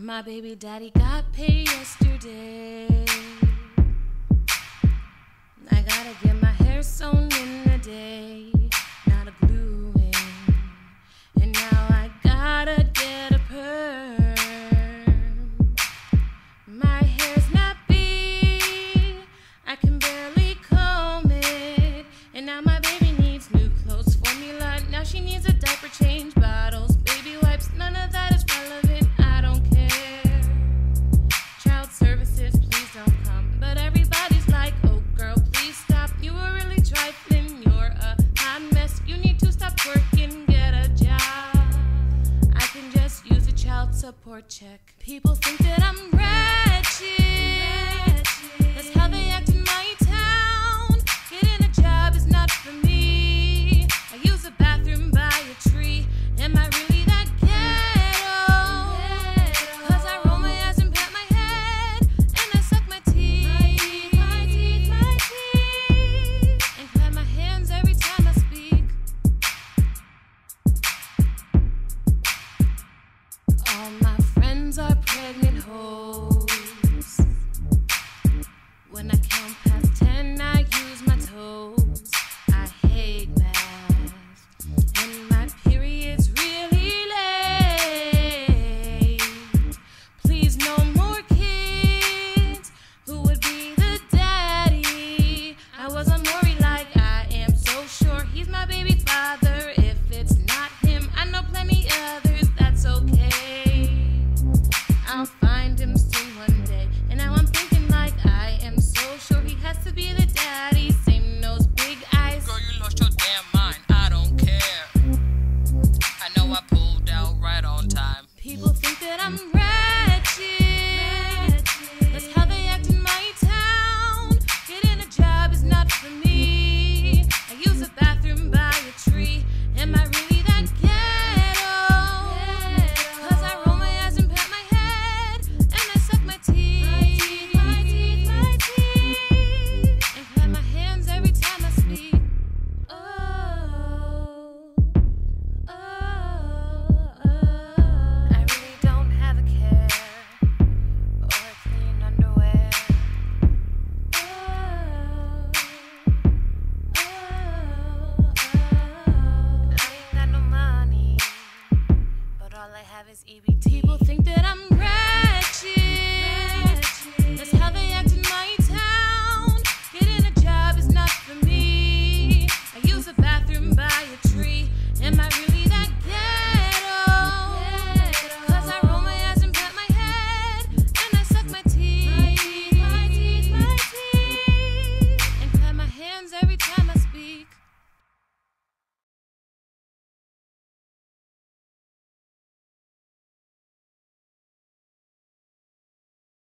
My baby daddy got paid yesterday. I gotta get my hair sewn in a day, not a glue in. And now I gotta get a perm. My hair's nappy, I can barely comb it. And now my baby needs new clothes, formula. Now she needs a diaper change, bottles, baby wipes. None of that is relevant, I don't care. Child services, please don't come. But everybody's like, oh girl, please stop. You were really trifling, you're a hot mess. You need to stop working, get a job. I can just use a child support check. People think that I'm ratchet. That's how they act in my town. Getting a job is not for me. I use a bathroom by a tree. Am I really that ghetto? Cause I roll my eyes and pat my head, and I suck my teeth, and clap my hands every time I speak. All my friends are pregnant hoes. When I count past 10, I use my toes. I hate math, and my period's really late. Please, no more kids. Who would be the daddy? I wasn't worried like I am so sure he's my baby father. If it's not him, I know plenty others. That's okay. I'll find him soon one day. And now I'm thinking like I am so sure he has to be the daddy.